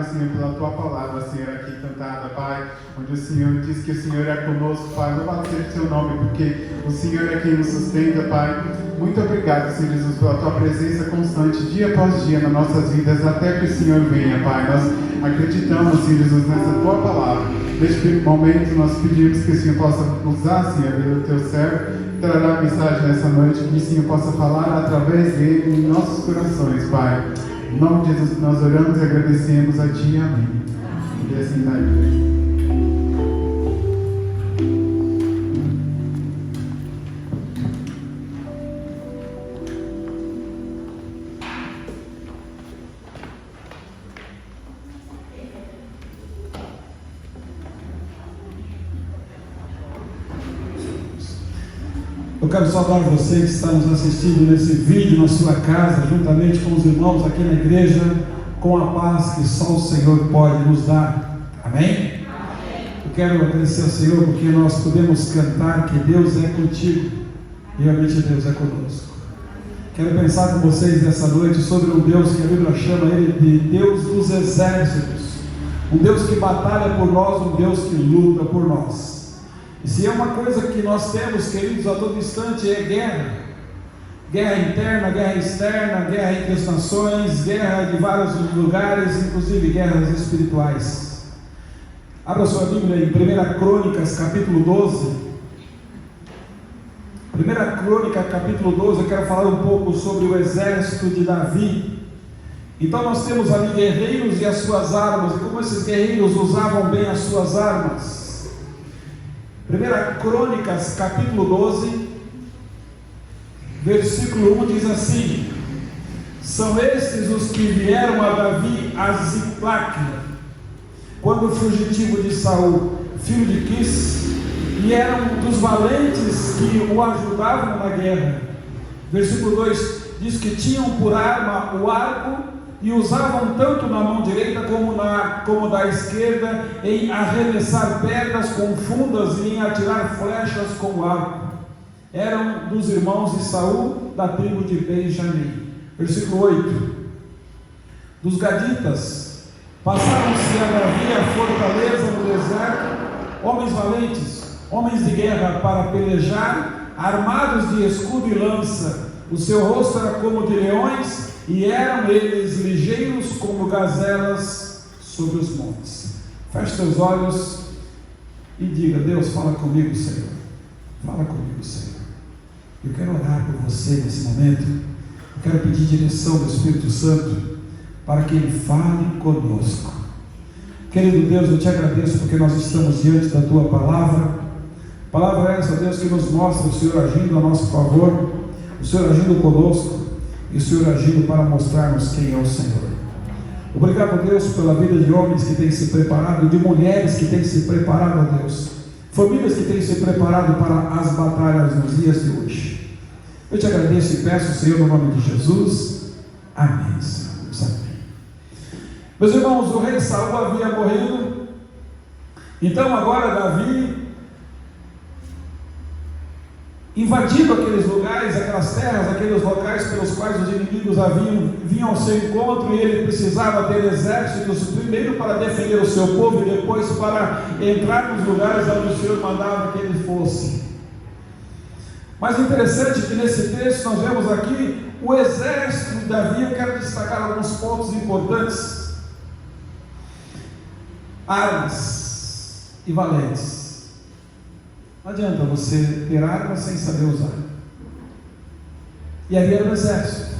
obrigado, Senhor, pela Tua palavra, Senhor, aqui cantada, Pai, onde o Senhor diz que o Senhor é conosco, Pai. Louvado seja o Seu nome, porque o Senhor é quem nos sustenta, Pai. Muito obrigado, Senhor Jesus, pela Tua presença constante, dia após dia, nas nossas vidas, até que o Senhor venha, Pai. Nós acreditamos, Senhor Jesus, nessa Tua palavra. Neste momento, nós pedimos que o Senhor possa usar, Senhor, o Teu servo, trará a mensagem nessa noite, que o Senhor possa falar através dele em nossos corações, Pai. Em nome de Jesus, nós oramos e agradecemos a Ti. Amém. E assim está a igreja. Eu quero saudar você que está nos assistindo nesse vídeo na sua casa, juntamente com os irmãos aqui na igreja, com a paz que só o Senhor pode nos dar. Amém? Eu quero agradecer ao Senhor porque nós podemos cantar que Deus é contigo e realmente Deus é conosco. Quero pensar com vocês nessa noite sobre um Deus que a Bíblia chama ele de Deus dos exércitos, um Deus que batalha por nós, um Deus que luta por nós. E se é uma coisa que nós temos, queridos, a todo instante, é guerra. Guerra interna, guerra externa, guerra entre as nações, guerra de vários lugares, inclusive guerras espirituais. Abra sua Bíblia em 1 Crônicas, capítulo 12. 1 Crônica, capítulo 12, eu quero falar um pouco sobre o exército de Davi. Então nós temos ali guerreiros e as suas armas, e como esses guerreiros usavam bem as suas armas. 1 Crônicas, capítulo 12, versículo 1 diz assim: são estes os que vieram a Davi a Ziclac, quando o fugitivo de Saul, filho de Quis, e eram dos valentes que o ajudavam na guerra. Versículo 2 diz que tinham por arma o arco, e usavam tanto na mão direita como da esquerda em arremessar pedras com fundas e em atirar flechas com o arco. Eram dos irmãos de Saul, da tribo de Benjamim. Versículo 8: dos gaditas passaram-se a Davi a fortaleza no deserto, homens valentes, homens de guerra para pelejar, armados de escudo e lança. O seu rosto era como de leões, e eram eles ligeiros como gazelas sobre os montes. Feche teus olhos e diga: Deus, fala comigo, Senhor. Fala comigo, Senhor. Eu quero orar por você nesse momento. Eu quero pedir direção do Espírito Santo para que Ele fale conosco. Querido Deus, eu te agradeço porque nós estamos diante da Tua palavra. Palavra essa, Deus, que nos mostra o Senhor agindo a nosso favor, o Senhor agindo conosco, e o Senhor agindo para mostrarmos quem é o Senhor. Obrigado, Deus, pela vida de homens que têm se preparado, de mulheres que têm se preparado, a Deus, famílias que têm se preparado para as batalhas nos dias de hoje. Eu te agradeço e peço, Senhor, no nome de Jesus. Amém, Senhor. Amém. Meus irmãos, o rei Saul havia morrido. Então agora Davi, invadindo aqueles lugares, aquelas terras, aqueles locais pelos quais os inimigos vinham ao seu encontro, e ele precisava ter exércitos, primeiro para defender o seu povo e depois para entrar nos lugares onde o Senhor mandava que ele fosse. Mas interessante que nesse texto nós vemos aqui o exército de Davi. Eu quero destacar alguns pontos importantes: armas e valentes. Não adianta você ter arma sem saber usar. E ali era o exército.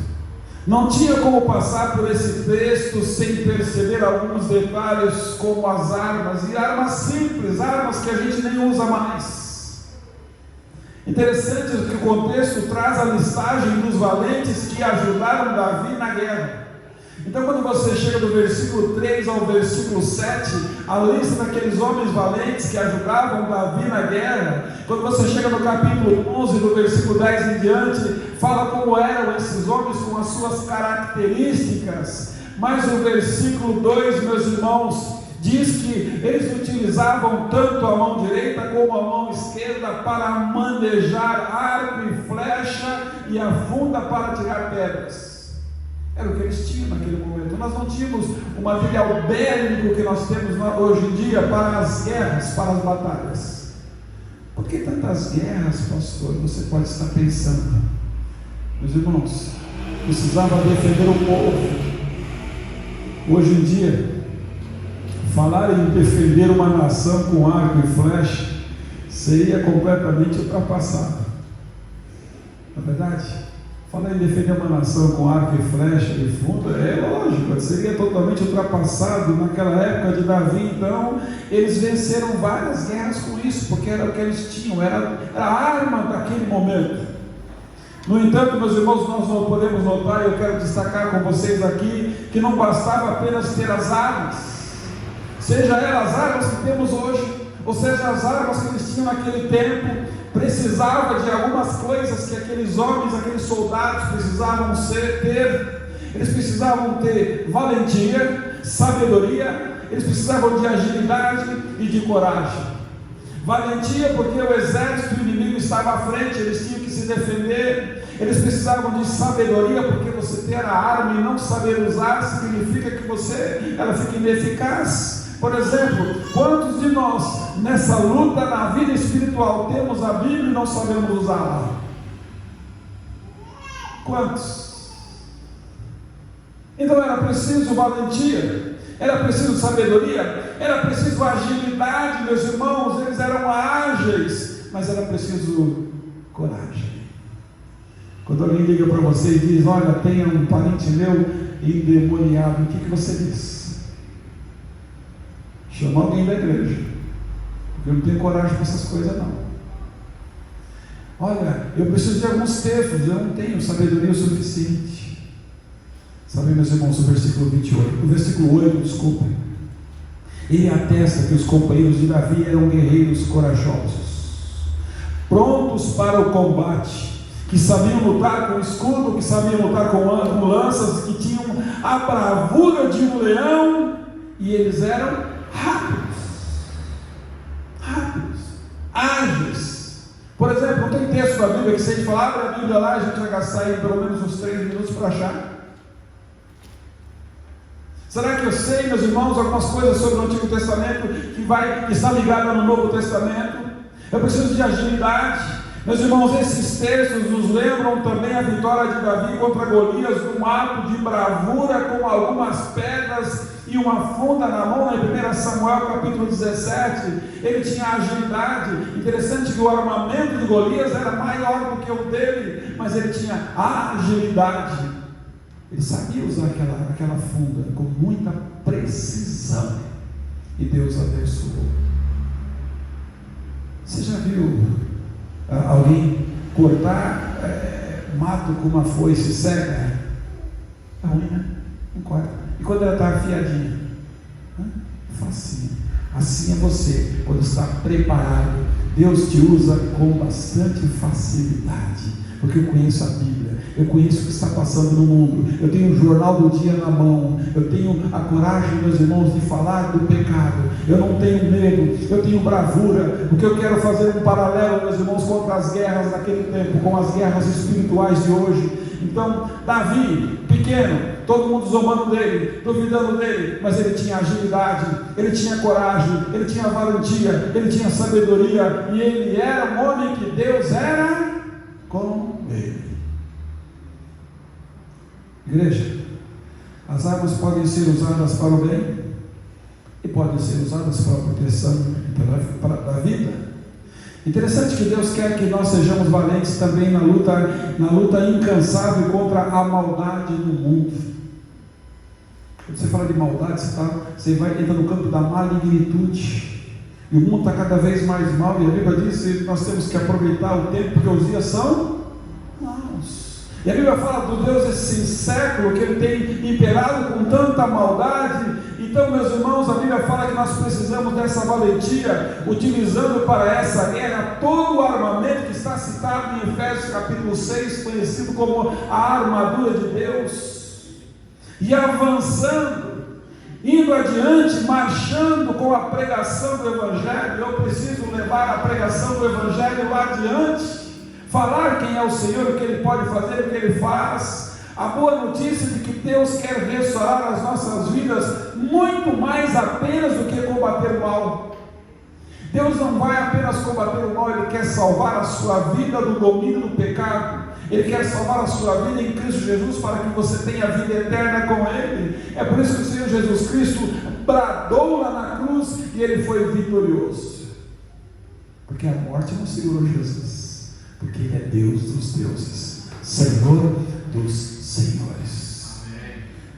Não tinha como passar por esse texto sem perceber alguns detalhes, como as armas, e armas simples, armas que a gente nem usa mais. Interessante que o contexto traz a listagem dos valentes que ajudaram Davi na guerra. Então, quando você chega do versículo 3 ao versículo 7, a lista daqueles homens valentes que ajudavam Davi na guerra. Quando você chega no capítulo 11, do versículo 10 em diante, fala como eram esses homens com as suas características. Mas o versículo 2, meus irmãos, diz que eles utilizavam tanto a mão direita como a mão esquerda para manejar arco e flecha e a funda para tirar pedras. Era o que eles tinham naquele momento. Nós não tínhamos o material bélico que nós temos hoje em dia para as guerras, para as batalhas. Por que tantas guerras, pastor? Você pode estar pensando. Meus irmãos, precisava defender o povo. Hoje em dia, falar em defender uma nação com arco e flecha seria completamente ultrapassado. Na verdade, falar em defender uma nação com arco e flecha de fundo é lógico, seria totalmente ultrapassado. Naquela época de Davi, então, eles venceram várias guerras com isso, porque era o que eles tinham, era a arma daquele momento. No entanto, meus irmãos, nós não podemos notar, eu quero destacar com vocês aqui, que não bastava apenas ter as armas, seja elas as armas que temos hoje, ou seja, as armas que eles tinham naquele tempo, precisava de algumas coisas que aqueles homens, aqueles soldados precisavam ter. Eles precisavam ter valentia, sabedoria, eles precisavam de agilidade e de coragem. Valentia porque o exército inimigo estava à frente, eles tinham que se defender. Eles precisavam de sabedoria, porque você ter a arma e não saber usar significa que ela fica ineficaz. Por exemplo, quantos de nós nessa luta na vida espiritual temos a Bíblia e não sabemos usá-la? Quantos? Então era preciso valentia, era preciso sabedoria, era preciso agilidade, meus irmãos. Eles eram ágeis, mas era preciso coragem. Quando alguém liga para você e diz: olha, tenha um parente meu endemoniado, o que você diz? Chama alguém da igreja, porque eu não tenho coragem para essas coisas não. Olha, eu preciso de alguns textos, eu não tenho sabedoria o suficiente. Sabe, meus irmãos, o versículo 28, o versículo 8, desculpa, ele atesta que os companheiros de Davi eram guerreiros corajosos, prontos para o combate, que sabiam lutar com escudo, que sabiam lutar com lanças, que tinham a bravura de um leão, e eles eram rápidos, ágeis. Por exemplo, não tem texto da Bíblia que se a gente falar, abre a Bíblia lá, a gente vai gastar aí pelo menos uns 3 minutos para achar. Será que eu sei, meus irmãos, algumas coisas sobre o Antigo Testamento que está ligado no Novo Testamento? Eu preciso de agilidade. Meus irmãos, esses textos nos lembram também a vitória de Davi contra Golias, num ato de bravura com algumas pedras e uma funda na mão. Em 1 Samuel capítulo 17, ele tinha agilidade. Interessante que o armamento de Golias era maior do que o dele, mas ele tinha agilidade. Ele sabia usar aquela funda com muita precisão, e Deus abençoou. Você já viu alguém cortar mato com uma foice cega? É ruim, né? Não corta. E quando ela está afiadinha? Facinho. Assim é você, quando está preparado. Deus te usa com bastante facilidade, porque eu conheço a Bíblia, eu conheço o que está passando no mundo, eu tenho o jornal do dia na mão, eu tenho a coragem, meus irmãos, de falar do pecado, eu não tenho medo, eu tenho bravura, porque eu quero fazer um paralelo, meus irmãos, contra as guerras daquele tempo, com as guerras espirituais de hoje. Então, Davi, pequeno, todo mundo zombando dele, duvidando dele, mas ele tinha agilidade, ele tinha coragem, ele tinha valentia, ele tinha sabedoria, e ele era um homem que Deus era com ele. Igreja, as armas podem ser usadas para o bem e podem ser usadas para a proteção da vida. Interessante que Deus quer que nós sejamos valentes também na luta incansável contra a maldade no mundo. Quando você fala de maldade, você vai entrar no campo da malignitude, e o mundo está cada vez mais mal, e a Bíblia diz que nós temos que aproveitar o tempo, porque os dias são maus. E a Bíblia fala do Deus desse século, que ele tem imperado com tanta maldade. Então, meus irmãos, a Bíblia fala que nós precisamos dessa valentia, utilizando para essa guerra todo o armamento que está citado em Efésios capítulo 6, conhecido como a armadura de Deus, e avançando, indo adiante, marchando com a pregação do Evangelho. Eu preciso levar a pregação do Evangelho lá adiante, falar quem é o Senhor, o que Ele pode fazer, o que Ele faz, A boa notícia de que Deus quer restaurar as nossas vidas muito mais apenas do que combater o mal. Deus não vai apenas combater o mal, Ele quer salvar a sua vida do domínio do pecado. Ele quer salvar a sua vida em Cristo Jesus para que você tenha vida eterna com Ele. É por isso que o Senhor Jesus Cristo bradou lá na cruz e Ele foi vitorioso. Porque a morte não segurou Jesus, porque Ele é Deus dos deuses, Senhor dos senhores.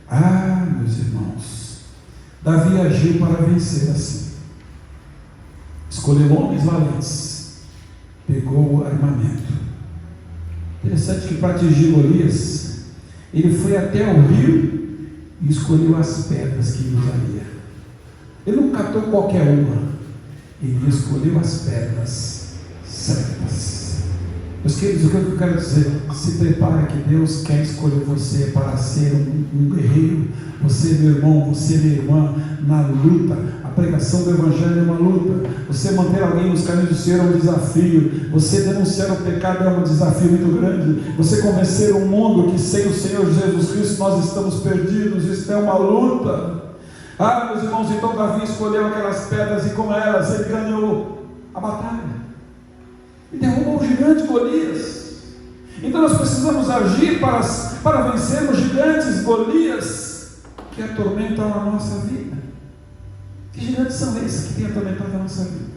Ah, meus irmãos, Davi agiu para vencer assim. Escolheu homens valentes, pegou o armamento. Interessante que para atingir Golias, ele foi até o rio e escolheu as pedras que ele usaria. Ele não catou qualquer uma, ele escolheu as pedras certas. Meus queridos, o que eu quero dizer? Se prepare que Deus quer escolher você para ser um guerreiro. Você, meu irmão, você, minha irmã, na luta. A pregação do Evangelho é uma luta. Você manter alguém nos caminhos do Senhor é um desafio. Você denunciar o pecado é um desafio muito grande. Você convencer o mundo que sem o Senhor Jesus Cristo nós estamos perdidos, isso é uma luta. Ah, meus irmãos, então Davi escolheu aquelas pedras e com elas ele ganhou a batalha. E derrubou o gigante Golias. Então nós precisamos agir para vencermos gigantes Golias que atormentam a nossa vida. Que gigantes são esses que têm atormentado a nossa vida?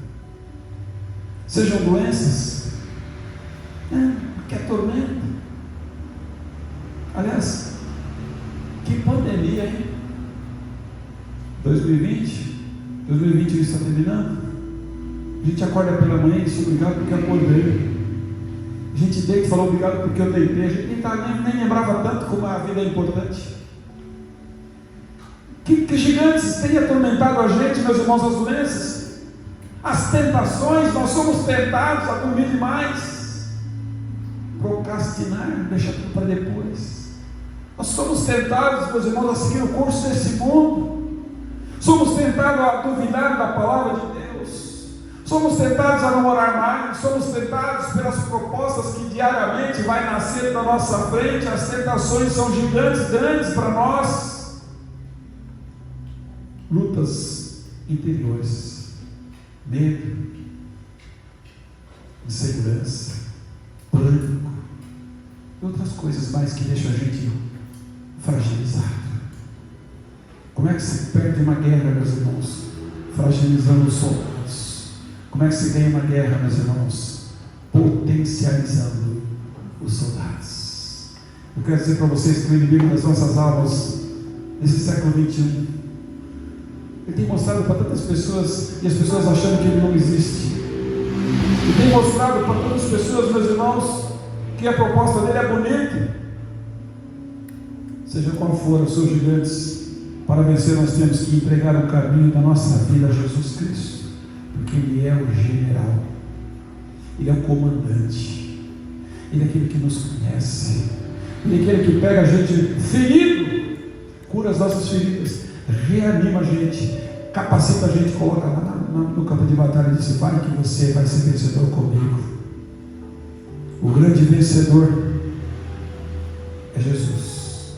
Sejam doenças, que atormentam. Aliás, que pandemia, hein? 2020 está terminando. A gente acorda pela manhã e diz obrigado porque acordei. A gente deita e fala obrigado porque eu deitei. A gente nem lembrava tanto como a vida é importante. Que gigantes têm atormentado a gente, meus irmãos, as doenças, as tentações. Nós somos tentados a dormir demais, procrastinar, deixar tudo para depois. Nós somos tentados, meus irmãos, a seguir o curso desse mundo. Somos tentados a duvidar da palavra de Deus. Somos tentados a não orar mais. Somos tentados pelas propostas que diariamente vai nascer na nossa frente. As tentações são gigantes, grandes para nós. Lutas interiores, medo, insegurança, pânico e outras coisas mais que deixam a gente fragilizado. Como é que se perde uma guerra, meus irmãos? Fragilizando os soldados. Como é que se ganha uma guerra, meus irmãos? Potencializando os soldados. Eu quero dizer para vocês que o inimigo das nossas almas, nesse século XXI, ele tem mostrado para tantas pessoas, e as pessoas achando que ele não existe. Ele tem mostrado para tantas pessoas, meus irmãos, que a proposta dele é bonita. Seja qual for os seus gigantes, para vencer nós temos que entregar o caminho da nossa vida a Jesus Cristo, porque Ele é o general, Ele é o comandante, Ele é aquele que nos conhece, Ele é aquele que pega a gente ferido, cura as nossas feridas, reanima a gente, capacita a gente, coloca lá no campo de batalha e diz: vai que você vai ser vencedor comigo. O grande vencedor é Jesus.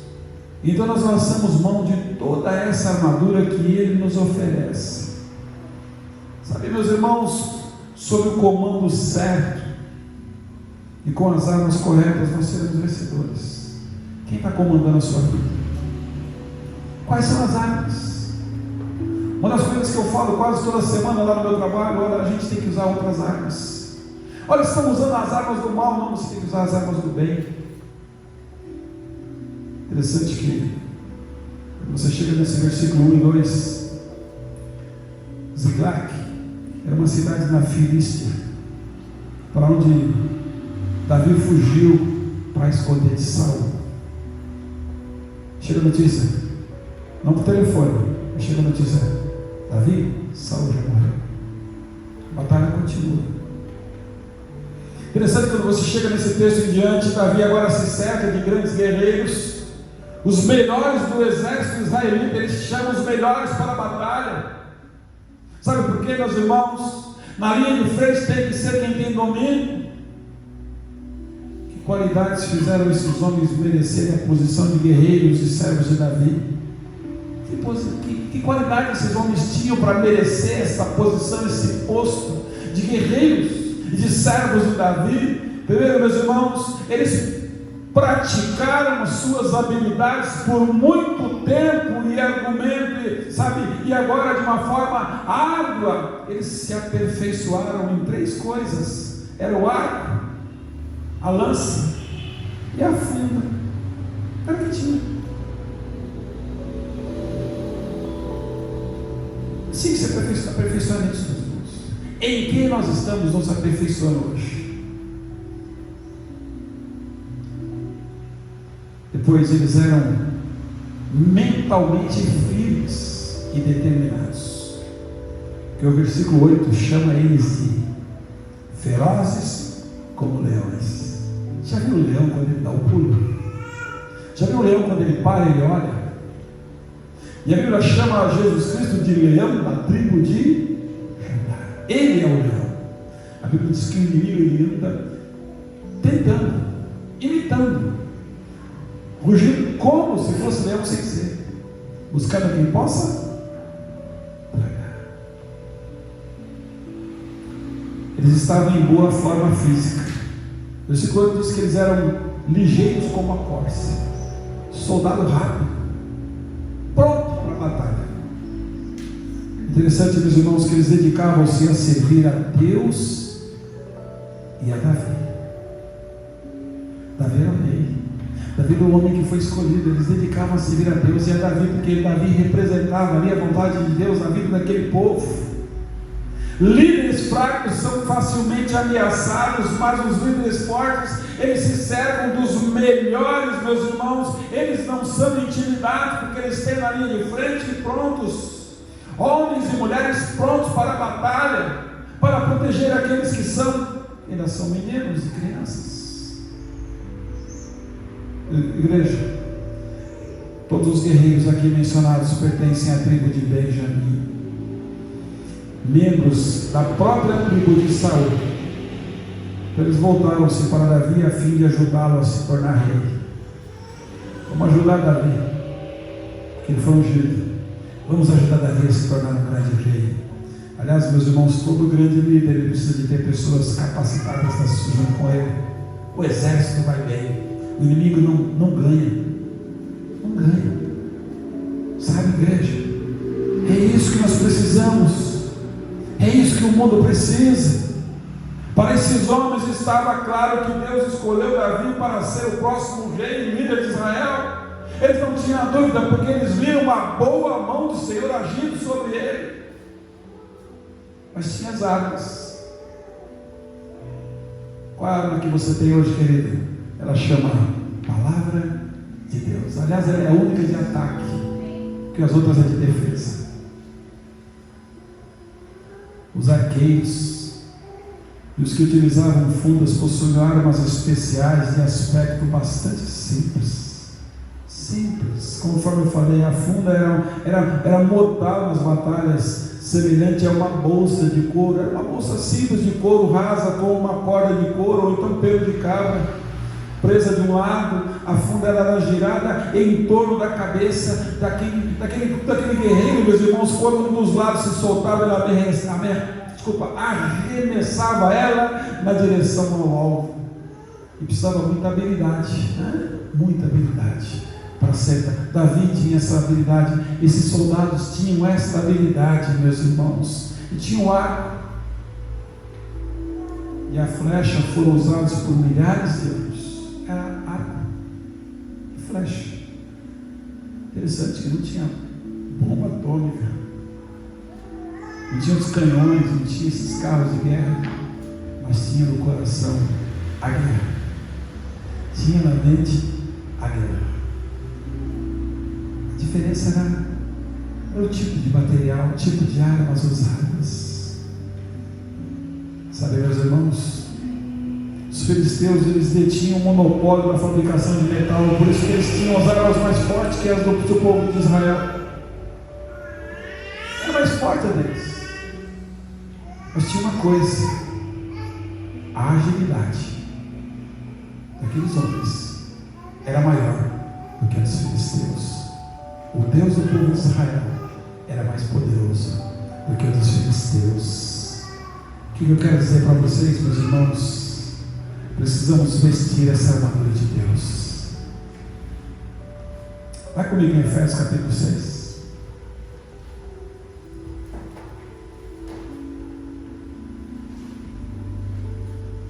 Então nós lançamos mão de toda essa armadura que Ele nos oferece. Sabe, meus irmãos, sob o comando certo e com as armas corretas nós seremos vencedores. Quem está comandando a sua vida? Quais são as armas? Uma das coisas que eu falo quase toda semana lá no meu trabalho: olha, a gente tem que usar outras armas. Olha, estamos usando as armas do mal, não, você tem que usar as armas do bem. Interessante que você chega nesse versículo 1 e 2, Ziklag era uma cidade na Filístia, para onde Davi fugiu para esconder de Saul. Chega a notícia, não por telefone, mas chega a notícia: Davi, Saul já morreu. A batalha continua. Interessante quando você chega nesse texto em diante, Davi agora se cerca de grandes guerreiros, os melhores do exército israelita. Eles chamam os melhores para a batalha. Sabe por quê, meus irmãos? Na linha de frente tem que ser quem tem domínio. qualidades fizeram esses homens merecerem a posição de guerreiros e servos de Davi? Que qualidade esses homens tinham para merecer essa posição, esse posto de guerreiros e de servos de Davi? Primeiro, meus irmãos, eles praticaram suas habilidades por muito tempo e argumento, sabe? E agora, de uma forma árdua, eles se aperfeiçoaram em 3 coisas: era o arco, a lança e a funda. Era o que tinha. Sim, se aperfeiçoar nisso, meus irmãos. Em que nós estamos nos aperfeiçoando hoje? Depois eles eram mentalmente firmes e determinados, que o versículo 8 chama eles de ferozes como leões. Já viu o leão quando ele dá o pulo? Já viu o leão quando ele para e ele olha? E a Bíblia chama Jesus Cristo de leão da tribo de Judá. Ele é o leão. A Bíblia diz que o inimigo ele anda tentando, imitando, rugindo como se fosse leão sem ser, buscando quem possa tragar. Eles estavam em boa forma física. O versículo 8 diz que eles eram ligeiros como a corça, soldado rápido, pronto para a batalha. Interessante, meus irmãos, que eles dedicavam-se a servir a Deus e a Davi. Davi era o rei, Davi era o homem que foi escolhido. Eles dedicavam a servir a Deus e a Davi, porque Davi representava ali a vontade de Deus na vida daquele povo. Líderes fracos são facilmente ameaçados, mas os líderes fortes, eles se servem dos melhores, meus irmãos. Eles não são intimidados, porque eles têm na linha de frente prontos, homens e mulheres prontos para a batalha, para proteger aqueles que ainda são meninos e crianças. Igreja, todos os guerreiros aqui mencionados pertencem à tribo de Benjamim, membros da própria tribo de Saul. Eles voltaram-se para Davi a fim de ajudá-lo a se tornar rei. Vamos ajudar Davi, porque ele foi ungido. Vamos ajudar Davi a se tornar um grande rei. Aliás, meus irmãos, todo grande líder ele precisa de ter pessoas capacitadas para se junto com ele. O exército vai bem, o inimigo não ganha. Não ganha. Sabe, igreja? É isso que nós precisamos. É isso que o mundo precisa. Para esses homens estava claro que Deus escolheu Davi para ser o próximo rei e líder de Israel. Eles não tinham dúvida, porque eles viram uma boa mão do Senhor agindo sobre ele. Mas tinha as armas. Qual a arma que você tem hoje, querido? Ela chama Palavra de Deus. Aliás, ela é a única de ataque, porque as outras é de defesa. Os arqueiros e os que utilizavam fundas possuíam armas especiais de aspecto bastante simples. Conforme eu falei, a funda era mortal nas batalhas, semelhante a uma bolsa de couro. Era uma bolsa simples de couro rasa com uma corda de couro ou então pelo de cabra presa de um lado. A funda era girada em torno da cabeça daquele guerreiro, meus irmãos. Quando um dos lados se soltava, ele arremessava ela na direção ao alvo. E precisava muita habilidade, muita habilidade para acertar. Davi tinha essa habilidade, esses soldados tinham essa habilidade, meus irmãos, e tinham o arco e a flecha foram usados por milhares de anos. Era arco e flecha. Interessante que não tinha bomba atômica, não tinha os canhões, não tinha esses carros de guerra, mas tinha no coração a guerra, tinha na mente a guerra. A diferença era o tipo de material, o tipo de armas usadas. Sabe, meus irmãos, os filisteus, eles detinham o monopólio da fabricação de metal, por isso que eles tinham as armas mais fortes que as do povo de Israel. Era mais forte a deles. Mas tinha uma coisa: a agilidade. daqueles homens era maior do que a dos filisteus. O Deus do povo de Israel era mais poderoso do que o dos filisteus. O que eu quero dizer para vocês, meus irmãos? Precisamos vestir essa armadura de Deus. Vai comigo em Efésios capítulo 6.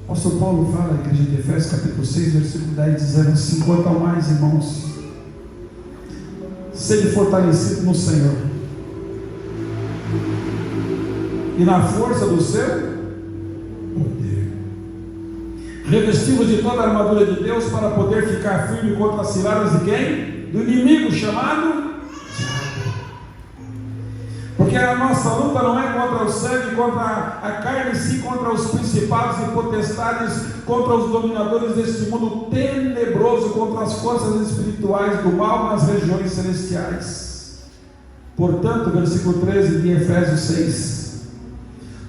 O apóstolo Paulo fala na igreja de Efésios capítulo 6, versículo 10, dizendo assim: quanto ao mais, irmãos, sede fortalecido no Senhor e na força do seu poder, revestivos de toda a armadura de Deus, para poder ficar firme contra as ciladas de quem? Do inimigo chamado diabo. Porque a nossa luta não é contra o sangue, contra a carne, sim contra os principados e potestades, contra os dominadores deste mundo tenebroso, contra as forças espirituais do mal nas regiões celestiais. Portanto, versículo 13 de Efésios 6: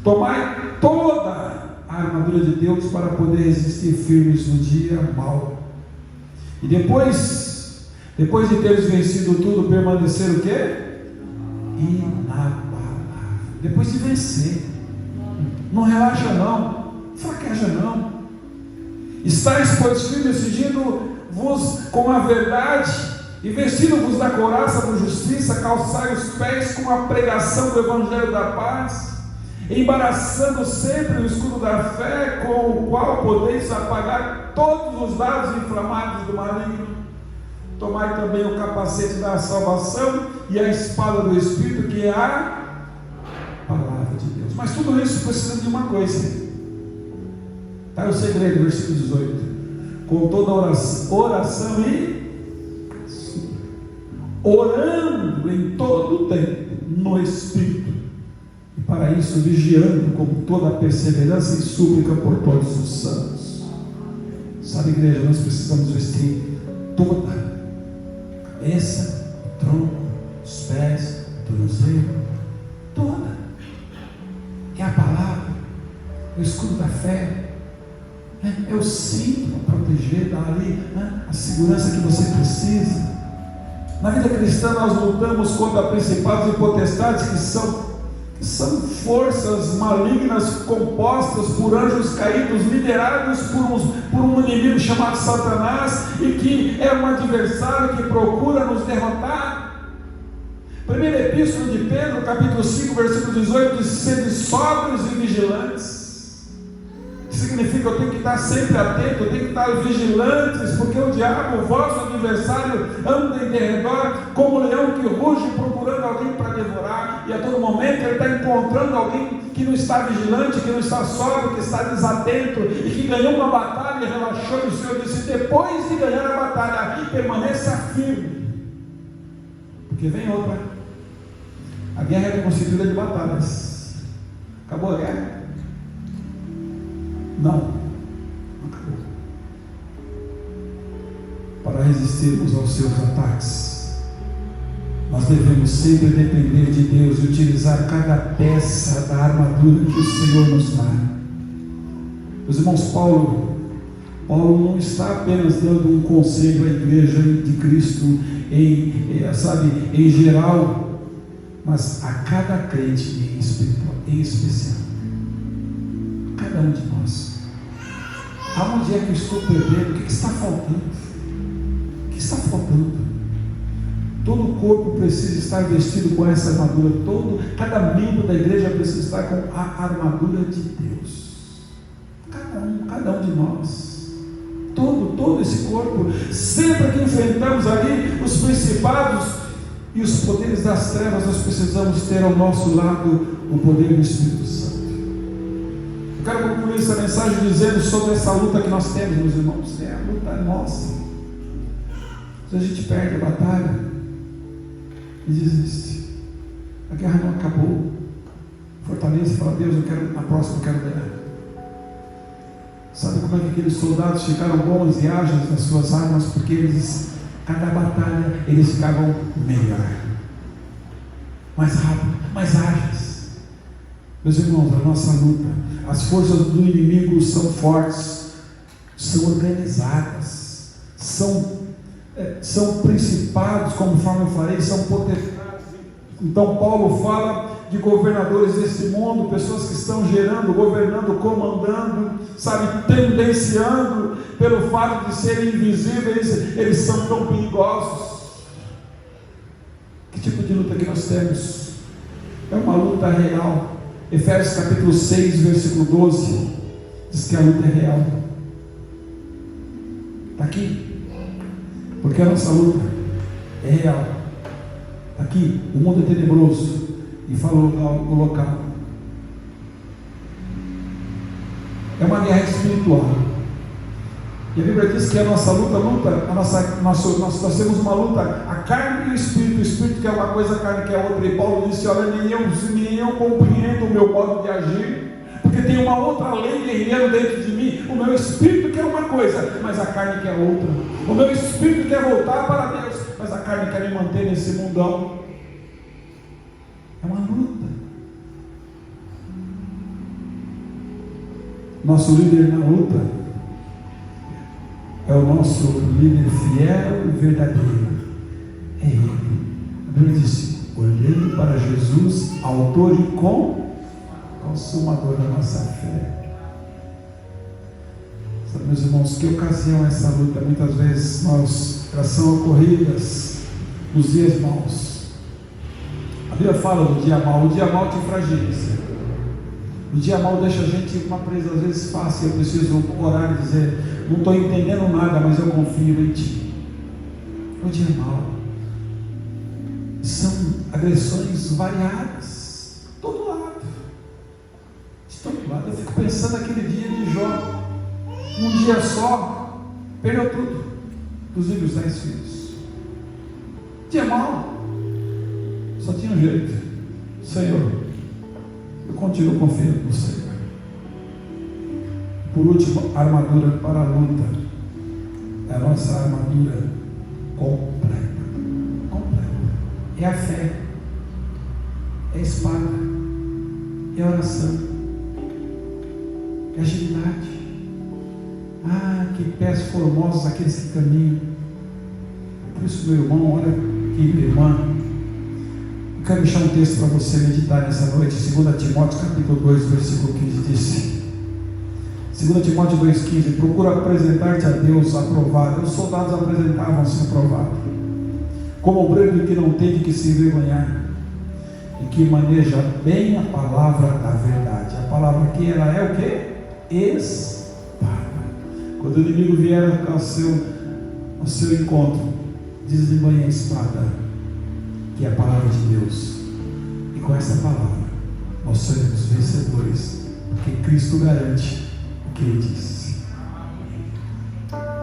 tomai toda a armadura de Deus para poder resistir firmes no dia mau. E depois de teres vencido tudo, permanecer o quê? Inabalável. Depois de vencer, não relaxa não, fraqueja não. Estais, pois, firmes, cingindo-vos com a verdade, e vestindo-vos da couraça da justiça, calçai os pés com a pregação do evangelho da paz, embaraçando sempre o escudo da fé, com o qual podeis apagar todos os dardos inflamados do maligno. Tomai também o capacete da salvação e a espada do Espírito, que é a palavra de Deus. Mas tudo isso precisa de uma coisa. Está o segredo, versículo 18: com toda oração e orando em todo o tempo no Espírito, e para isso vigiando com toda a perseverança e súplica por todos os santos. Sabe, igreja, nós precisamos vestir toda a cabeça, o tronco, os pés, o tornozelo, toda. É a palavra, é o escudo da fé, é o cinto para proteger, dar ali a segurança que você precisa. Na vida cristã nós lutamos contra principados e potestades que são forças malignas compostas por anjos caídos, liderados por um inimigo chamado Satanás, e que é um adversário que procura nos derrotar. Primeira epístola de Pedro, capítulo 5, versículo 18, diz: sede sóbrios e vigilantes. Que significa eu tenho que estar sempre atento, eu tenho que estar vigilantes, porque o diabo, o vosso adversário, anda em derredor como um leão que ruge, procurando alguém para devorar, e a todo momento ele está encontrando alguém que não está vigilante, que não está sóbrio, que está desatento, e que ganhou uma batalha e relaxou. E o Senhor disse: depois de ganhar a batalha, permaneça firme, porque vem outra. A guerra é constituída de batalhas. Acabou a guerra? Não acabou. Para resistirmos aos seus ataques, nós devemos sempre depender de Deus e utilizar cada peça da armadura que o Senhor nos dá. Meus irmãos, Paulo não está apenas dando um conselho à igreja de Cristo em geral, mas a cada crente em especial. Cada um de nós. Aonde é que eu estou perdendo? O que está faltando? O que está faltando? Todo o corpo precisa estar vestido com essa armadura. Cada membro da igreja precisa estar com a armadura de Deus. Cada um de nós. Todo esse corpo. Sempre que enfrentamos ali os principados e os poderes das trevas, nós precisamos ter ao nosso lado o poder do Espírito Santo. Eu quero concluir essa mensagem dizendo sobre essa luta que nós temos, meus irmãos. A luta é nossa. Se a gente perde a batalha e desiste, a guerra não acabou. Fortaleza e fala: Deus, na próxima eu quero ganhar. Sabe como é que aqueles soldados ficaram bons e ágeis nas suas armas? Porque cada batalha eles ficavam melhor, mais rápido, mais ágeis. Meus irmãos, a nossa luta, as forças do inimigo são fortes, são organizadas, são principados, conforme eu falei, são potestades. Então Paulo fala de governadores desse mundo, pessoas que estão gerando, governando, comandando, sabe, tendenciando, pelo fato de serem invisíveis, eles são tão perigosos. Que tipo de luta que nós temos? É uma luta real. Efésios capítulo 6, versículo 12, diz que a luta é real. Está aqui, porque a nossa luta é real. Está aqui, o mundo é tenebroso, e fala o local. É uma guerra espiritual. E a Bíblia diz que a nossa luta, nós temos uma luta, a carne e o espírito que é uma coisa, a carne que é outra. E Paulo disse: olha, nem eu compreendo o meu modo de agir, porque tem uma outra lei guerreiro dentro de mim. O meu espírito quer uma coisa, mas a carne quer outra. O meu espírito quer voltar para Deus, mas a carne quer me manter nesse mundão. É uma luta. Nosso líder na luta é o nosso líder fiel e verdadeiro. É Ele. A Bíblia diz: olhando para Jesus, autor e consumador da nossa fé. Sabe, meus irmãos, que ocasião é essa luta? Muitas vezes elas são ocorridas nos dias maus. A Bíblia fala do dia mau. O dia mau te fragiliza. O dia mau deixa a gente uma presa às vezes fácil. Eu preciso orar e dizer: não estou entendendo nada, mas eu confio em Ti. O dia mau são agressões variadas, de todo lado. De todo lado. Eu fico pensando naquele dia de Jó. Um dia só, perdeu tudo, inclusive os 10 filhos. Dia mau. Só tinha um jeito: Senhor, eu continuo confiando no Senhor. Por último, armadura para a luta. É a nossa armadura completa. É a fé, é a espada, é a oração, é a agilidade. Ah, que pés formosos aqueles que caminham. Por isso, meu irmão, olha aqui, minha irmã, eu quero deixar um texto para você meditar nessa noite. 2 Timóteo capítulo 2, versículo 15 diz: 2 Timóteo 2,15: procura apresentar-te a Deus aprovado. Os soldados apresentavam-se aprovado, como obreiro que não tem de que se envergonhar, e que maneja bem a palavra da verdade. A palavra aqui, ela é o quê? Espada. Quando o inimigo vier ao seu encontro, desembanhe a espada, que é a palavra de Deus, e com essa palavra nós seremos vencedores, porque Cristo garante o que Ele disse.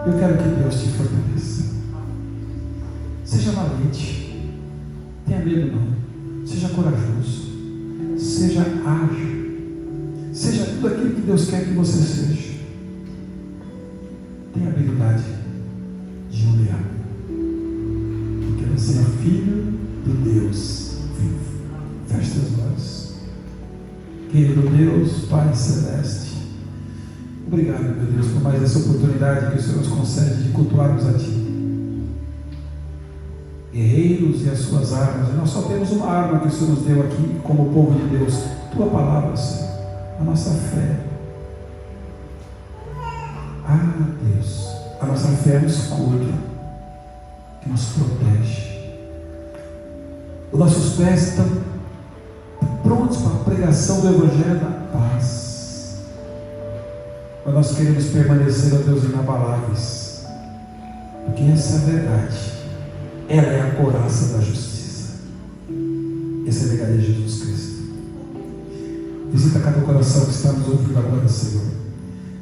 Eu quero que Deus te fortaleça. Seja valente, tenha medo não, seja corajoso, seja ágil, seja tudo aquilo que Deus quer que você seja. Tenha a habilidade de um leão, porque você é filho do Deus vivo. Feche seus olhos. Querido Deus, Pai Celeste, obrigado, meu Deus, por mais essa oportunidade que o Senhor nos concede de cultuarmos a Ti. Guerreiros e as suas armas, e nós só temos uma arma que o Senhor nos deu aqui como povo de Deus: Tua palavra, Senhor, a nossa fé. Ah, Deus, a nossa fé é um escudo que nos protege. Os nossos pés estão prontos para a pregação do Evangelho da paz, mas nós queremos permanecer, ó Deus, inabaláveis, porque essa é a verdade. Ela é a couraça da justiça. Esse é o legado de Jesus Cristo. Visita cada coração que está nos ouvindo agora, Senhor.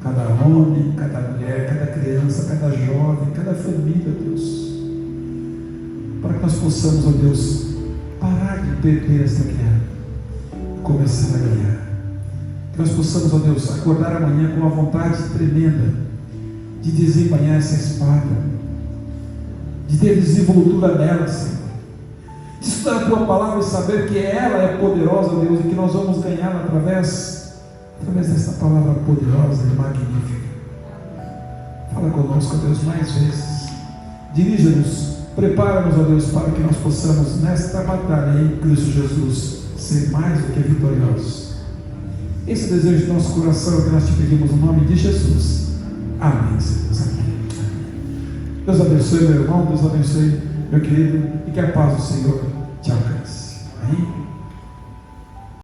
Cada homem, cada mulher, cada criança, cada jovem, cada família, Deus. Para que nós possamos, ó Deus, parar de perder esta guerra e começar a ganhar. Que nós possamos, ó Deus, acordar amanhã com uma vontade tremenda de desembainhar essa espada, de ter desenvoltura nela, Senhor, de estudar a Tua palavra e saber que ela é poderosa, Deus, e que nós vamos ganhá-la através dessa palavra poderosa e magnífica. Fala conosco, ó Deus, mais vezes. Dirija-nos, prepara-nos, ó Deus, para que nós possamos, nesta batalha em Cristo Jesus, ser mais do que vitoriosos. Esse é o desejo do nosso coração que nós te pedimos no nome de Jesus. Amém, Senhor. Amém. Deus abençoe, meu irmão, Deus abençoe, meu querido, e que a paz do Senhor te alcance.